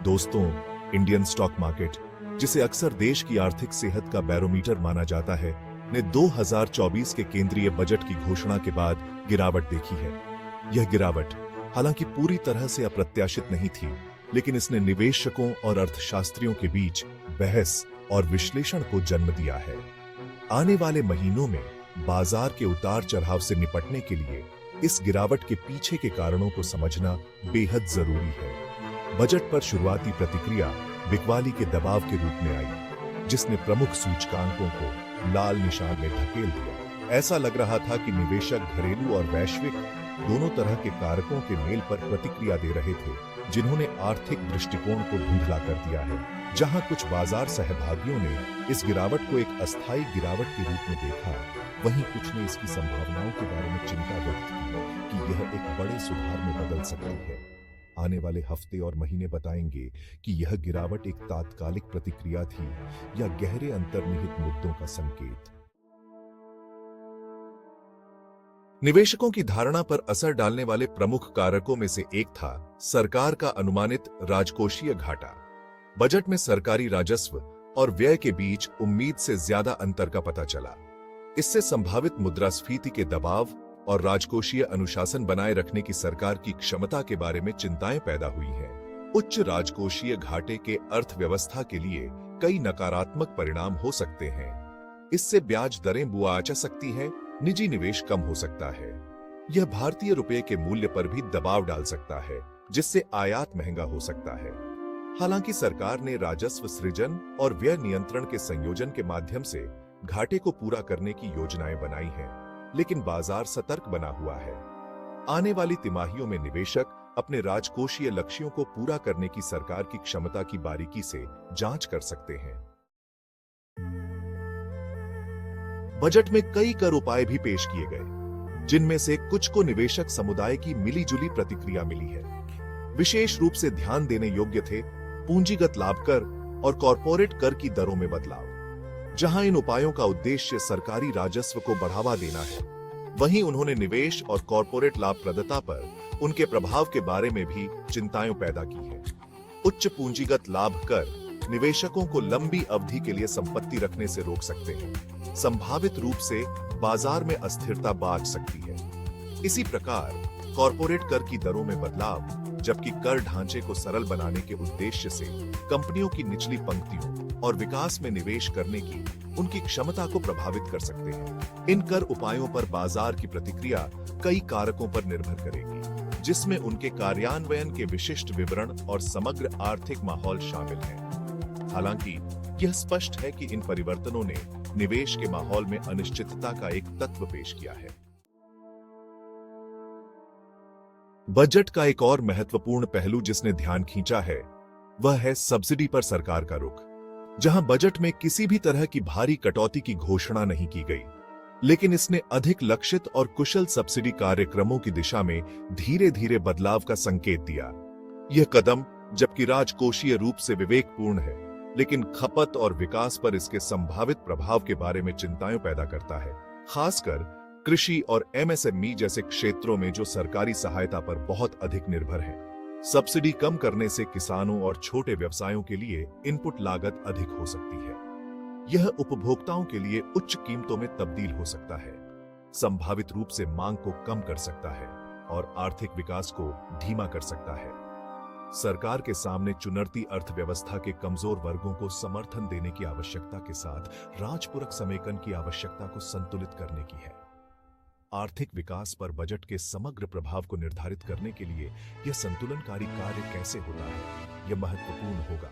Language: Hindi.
दोस्तों, इंडियन स्टॉक मार्केट, जिसे अक्सर देश की आर्थिक सेहत का बैरोमीटर माना जाता है, ने 2024 के केंद्रीय बजट की घोषणा के बाद गिरावट देखी है। यह गिरावट हालांकि पूरी तरह से अप्रत्याशित नहीं थी, लेकिन इसने निवेशकों और अर्थशास्त्रियों के बीच बहस और विश्लेषण को जन्म दिया है। आने वाले महीनों में बाजार के उतार चढ़ाव से निपटने के लिए इस गिरावट के पीछे के कारणों को समझना बेहद जरूरी है। बजट पर शुरुआती प्रतिक्रिया बिकवाली के दबाव के रूप में आई, जिसने प्रमुख सूचकांकों को लाल निशान में धकेल दिया। ऐसा लग रहा था कि निवेशक घरेलू और वैश्विक दोनों तरह के कारकों के मेल पर प्रतिक्रिया दे रहे थे, जिन्होंने आर्थिक दृष्टिकोण को धुंधला कर दिया है। जहां कुछ बाजार सहभागियों ने इस गिरावट को एक अस्थायी गिरावट के रूप में देखा, वहीं कुछ ने इसकी संभावनाओं के बारे में चिंता व्यक्त की कि यह एक बड़े सुधार में बदल सकती है। आने वाले हफ्ते और महीने बताएंगे कि यह गिरावट एक तात्कालिक प्रतिक्रिया थी या गहरे अंतर्निहित मुद्दों का संकेत। निवेशकों की धारणा पर असर डालने वाले प्रमुख कारकों में से एक था सरकार का अनुमानित राजकोषीय घाटा। बजट में सरकारी राजस्व और व्यय के बीच उम्मीद से ज्यादा अंतर का पता चला। इससे संभावित मुद्रास्फीति के दबाव और राजकोषीय अनुशासन बनाए रखने की सरकार की क्षमता के बारे में चिंताएं पैदा हुई हैं। उच्च राजकोषीय घाटे के अर्थव्यवस्था के लिए कई नकारात्मक परिणाम हो सकते हैं। इससे ब्याज दरें बुआ जा सकती है, निजी निवेश कम हो सकता है। यह भारतीय रुपये के मूल्य पर भी दबाव डाल सकता है, जिससे आयात महंगा हो सकता है। हालांकि सरकार ने राजस्व सृजन और व्यय नियंत्रण के संयोजन के माध्यम से घाटे को पूरा करने की योजनाएं बनाई हैं, लेकिन बाजार सतर्क बना हुआ है। आने वाली तिमाहियों में निवेशक अपने राजकोषीय लक्ष्यों को पूरा करने की सरकार की क्षमता की बारीकी से जांच कर सकते हैं। बजट में कई कर उपाय भी पेश किए गए, जिनमें से कुछ को निवेशक समुदाय की मिलीजुली प्रतिक्रिया मिली है। विशेष रूप से ध्यान देने योग्य थे पूंजीगत लाभ कर और कॉरपोरेट कर की दरों में बदलाव। जहां इन उपायों का उद्देश्य सरकारी राजस्व को बढ़ावा देना है, वहीं उन्होंने निवेश और कॉरपोरेट लाभप्रदता पर उनके प्रभाव के बारे में भी चिंताएं पैदा की है। उच्च पूंजीगत लाभ कर निवेशकों को लंबी अवधि के लिए संपत्ति रखने से रोक सकते हैं। संभावित रूप से बाजार में अस्थिरता बाज सकती है। इसी प्रकार कॉरपोरेट कर की दरों में बदलाव, जबकि कर ढांचे को सरल बनाने के उद्देश्य से कंपनियों की निचली पंक्तियों और विकास में निवेश करने की उनकी क्षमता को प्रभावित कर सकते हैं। इन कर उपायों पर बाजार की प्रतिक्रिया कई कारकों पर निर्भर करेगी, जिसमें उनके कार्यान्वयन के विशिष्ट विवरण और समग्र आर्थिक माहौल शामिल है। हालांकि यह स्पष्ट है कि इन परिवर्तनों ने निवेश के माहौल में अनिश्चितता का एक तत्व पेश किया है। बजट का एक और महत्वपूर्ण पहलू जिसने ध्यान खींचा है, वह है सब्सिडी पर सरकार का रुख। जहां बजट में किसी भी तरह की भारी कटौती की घोषणा नहीं की गई, लेकिन इसने अधिक लक्षित और कुशल सब्सिडी कार्यक्रमों की दिशा में धीरे धीरे बदलाव का संकेत दिया। यह कदम, जबकि राजकोषीय रूप से विवेकपूर्ण है, लेकिन खपत और विकास पर इसके संभावित प्रभाव के बारे में चिंताएं पैदा करता है, खासकर कृषि और एमएसएमई जैसे क्षेत्रों में जो सरकारी सहायता पर बहुत अधिक निर्भर है। सब्सिडी कम करने से किसानों और छोटे व्यवसायों के लिए इनपुट लागत अधिक हो सकती है। यह उपभोक्ताओं के लिए उच्च कीमतों में तब्दील हो सकता है, संभावित रूप से मांग को कम कर सकता है और आर्थिक विकास को धीमा कर सकता है। सरकार के सामने चुनौती अर्थव्यवस्था के कमजोर वर्गों को समर्थन देने की आवश्यकता के साथ राजपूरक समेकन की आवश्यकता को संतुलित करने की है। आर्थिक विकास पर बजट के समग्र प्रभाव को निर्धारित करने के लिए यह संतुलनकारी कार्य कैसे होता है, यह महत्वपूर्ण होगा।